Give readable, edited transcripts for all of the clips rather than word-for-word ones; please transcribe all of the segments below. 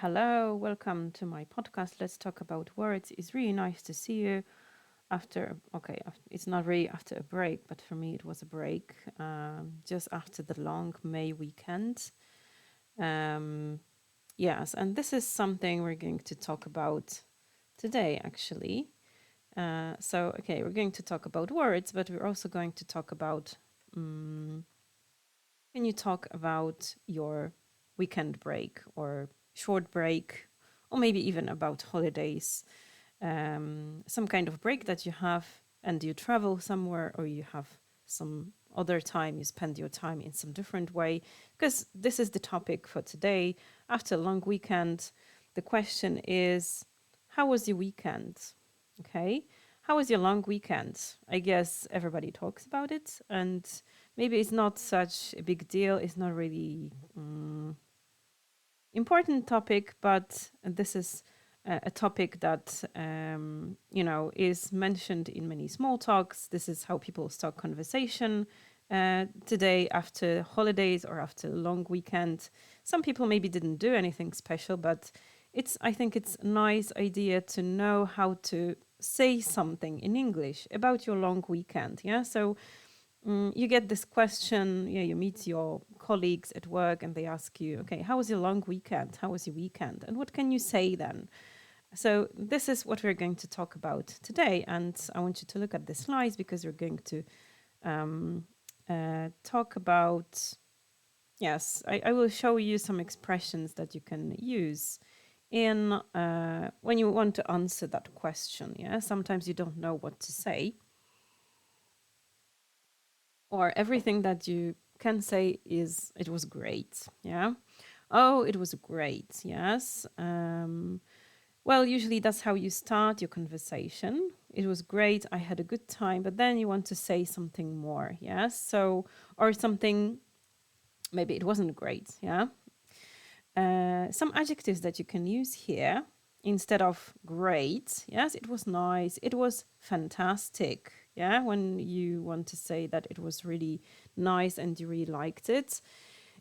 Hello. Welcome to my podcast. Let's talk about words. It's really nice to see you it's not really after a break, but for me it was a break just after the long May weekend. Yes, and this is something we're going to talk about today, actually. We're going to talk about words, but we're also going to talk about can you talk about your weekend break or short break, or maybe even about holidays, some kind of break that you have and you travel somewhere, or you have some other time, you spend your time in some different way, because this is the topic for today. After a long weekend, the question is, how was your weekend? Okay. How was your long weekend? I guess everybody talks about it, and maybe it's not such a big deal. It's not really important topic, but this is a topic that is mentioned in many small talks. This is how people start conversation today after holidays or after a long weekend. Some people maybe didn't do anything special, but I think it's a nice idea to know how to say something in English about your long weekend. Yeah, so you get this question, you meet your colleagues at work and they ask you, okay, how was your long weekend? How was your weekend? And what can you say then? So this is what we're going to talk about today. And I want you to look at the slides because we're going to talk about, I will show you some expressions that you can use in when you want to answer that question. Yeah, sometimes you don't know what to say, or everything that you can say is it was great. Yeah. Oh, it was great. Yes. Well, usually that's how you start your conversation. It was great. I had a good time. But then you want to say something more. Yes. So, or something, maybe it wasn't great. Yeah. Some adjectives that you can use here instead of great. Yes, it was nice. It was fantastic. Yeah, when you want to say that it was really nice and you really liked it.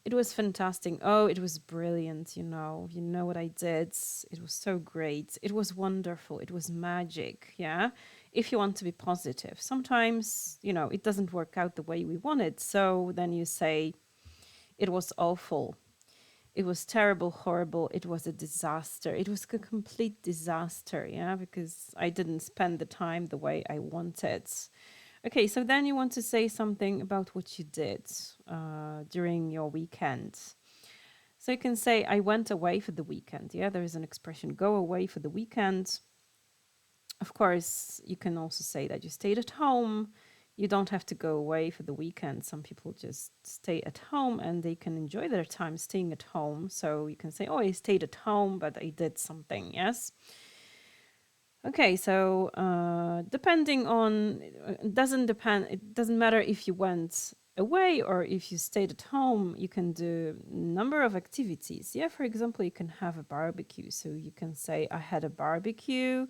It was fantastic. Oh, it was brilliant. You know what I did. It was so great. It was wonderful. It was magic. Yeah. If you want to be positive, sometimes, it doesn't work out the way we want it. So then you say, it was awful. It was terrible, horrible. It was a disaster. It was a complete disaster, yeah, because I didn't spend the time the way I wanted. Okay, so then you want to say something about what you did during your weekend. So you can say, I went away for the weekend. Yeah, there is an expression, go away for the weekend. Of course, you can also say that you stayed at home. You don't have to go away for the weekend. Some people just stay at home and they can enjoy their time staying at home. So you can say, oh, I stayed at home, but I did something. Yes. Okay, so depending on, it doesn't matter if you went away or if you stayed at home, you can do a number of activities. Yeah, for example, you can have a barbecue. So you can say, I had a barbecue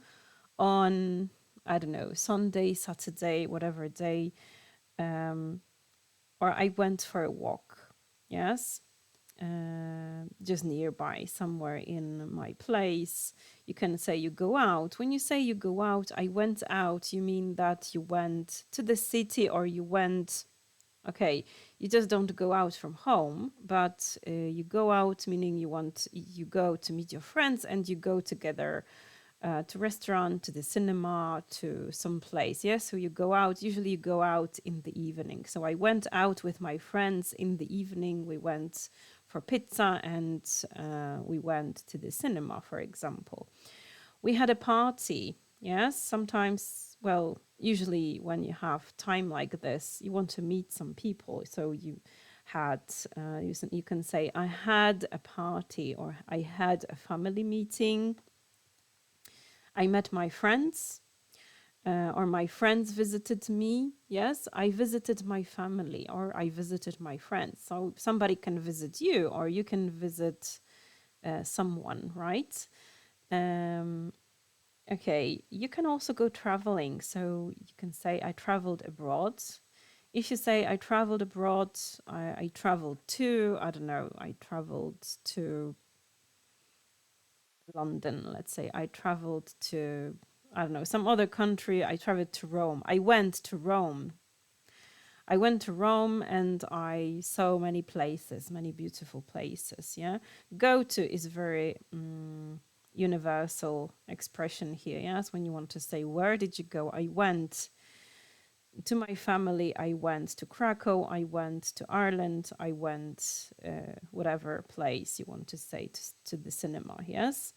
on, I don't know, Sunday, Saturday, whatever day, or I went for a walk. Yes. Just nearby, somewhere in my place. You can say you go out. When you say you go out, I went out, you mean that you went to the city or you went, okay, you just don't go out from home, but you go out, meaning you go to meet your friends and you go together to restaurant, to the cinema, to some place. Yes, so you go out. Usually you go out in the evening. So I went out with my friends in the evening. We went for pizza and we went to the cinema, for example. We had a party. Yes, sometimes, well, usually when you have time like this, you want to meet some people. So you had, you can say, I had a party or I had a family meeting. I met my friends, or my friends visited me. Yes, I visited my family or I visited my friends. So somebody can visit you or you can visit someone, right? Okay, you can also go traveling. So you can say, I traveled abroad. If you say, I traveled abroad, I traveled to, I don't know, I traveled to London, let's say. I traveled to, I don't know, some other country. I traveled to Rome. I went to Rome. I went to Rome and I saw many places, many beautiful places. Yeah. Go to is very universal expression here. Yes. When you want to say, where did you go? I went to my family. I went to Krakow. I went to Ireland. I went, whatever place you want to say, to the cinema. Yes.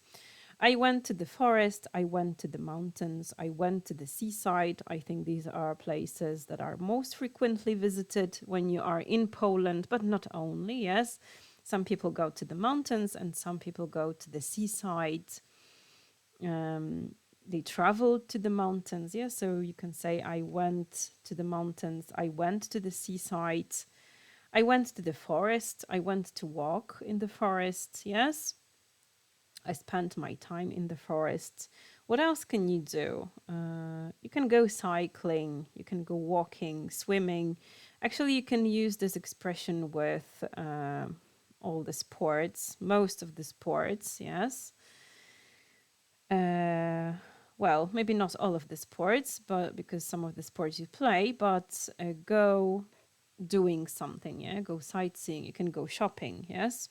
I went to the forest, I went to the mountains, I went to the seaside. I think these are places that are most frequently visited when you are in Poland, but not only, yes. Some people go to the mountains and some people go to the seaside. They travel to the mountains, yes. So you can say, I went to the mountains, I went to the seaside, I went to the forest, I went to walk in the forest, yes. I spent my time in the forest. What else can you do? You can go cycling, you can go walking, swimming. Actually, you can use this expression with all the sports, most of the sports, yes. Well, maybe not all of the sports, but because some of the sports you play, but go doing something, yeah. Go sightseeing, you can go shopping, yes.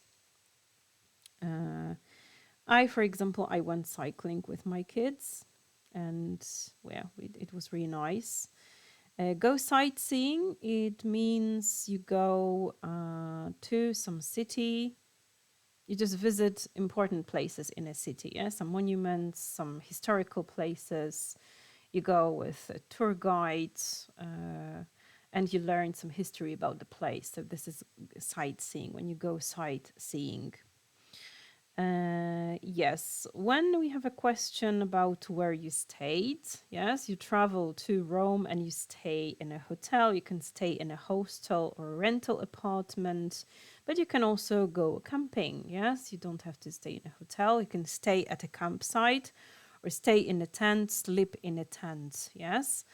For example, I went cycling with my kids, and well, it was really nice. Go sightseeing, it means you go to some city. You just visit important places in a city, yeah? Some monuments, some historical places. You go with a tour guide, and you learn some history about the place. So this is sightseeing, when you go sightseeing. Yes, when we have a question about where you stayed, yes, you travel to Rome and you stay in a hotel, you can stay in a hostel or a rental apartment, but you can also go camping, yes, you don't have to stay in a hotel, you can stay at a campsite or stay in a tent, sleep in a tent, yes.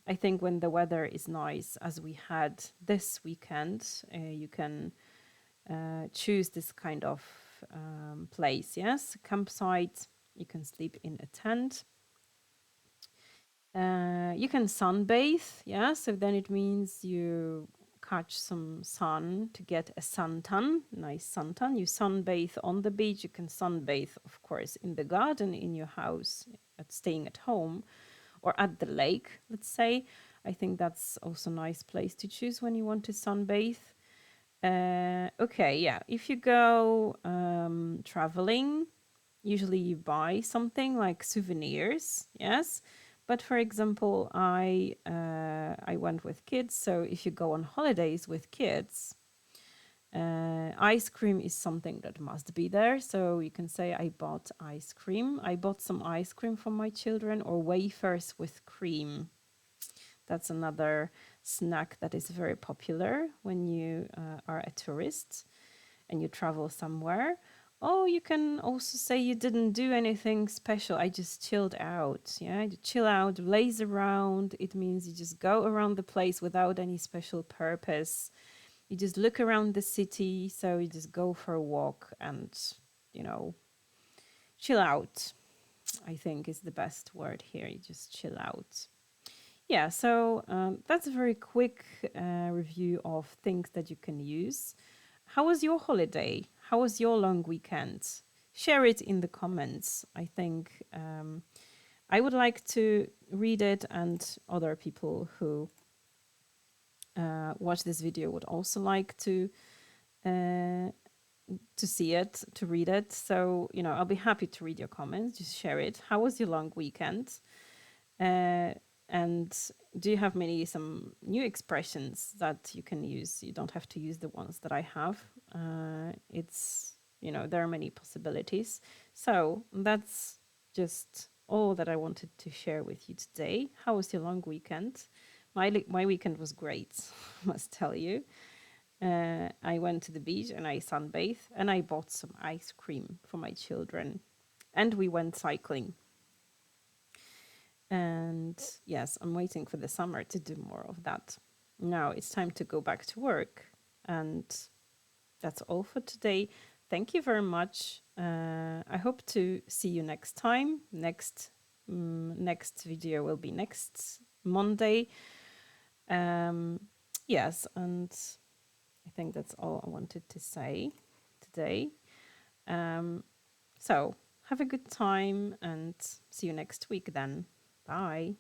I think when the weather is nice, as we had this weekend, you can choose this kind of place, yes, campsite. You can sleep in a tent. You can sunbathe, yeah. So then it means you catch some sun to get a suntan, nice suntan. You sunbathe on the beach. You can sunbathe, of course, in the garden, in your house, at staying at home, or at the lake. Let's say. I think that's also a nice place to choose when you want to sunbathe. Okay, yeah. If you go traveling, usually you buy something like souvenirs, yes. But for example, I went with kids, so if you go on holidays with kids, ice cream is something that must be there. So you can say, I bought ice cream. I bought some ice cream for my children, or wafers with cream. That's another snack that is very popular when you are a tourist and you travel somewhere. Oh, you can also say you didn't do anything special. I just chilled out. Yeah, you chill out, laze around. It means you just go around the place without any special purpose. You just look around the city. So you just go for a walk and, chill out, I think is the best word here. You just chill out. Yeah, so that's a very quick review of things that you can use. How was your holiday? How was your long weekend? Share it in the comments. I think I would like to read it, and other people who watch this video would also like to see it, to read it. So, I'll be happy to read your comments. Just share it. How was your long weekend? And do you have some new expressions that you can use? You don't have to use the ones that I have. There are many possibilities. So that's just all that I wanted to share with you today. How was your long weekend? My weekend was great, I must tell you. I went to the beach and I sunbathed, and I bought some ice cream for my children, and we went cycling. And yes, I'm waiting for the summer to do more of that. Now it's time to go back to work. And that's all for today. Thank you very much I hope to see you next time. Next video will be next Monday. Yes, and I think that's all I wanted to say today. So have a good time and see you next week then. Bye.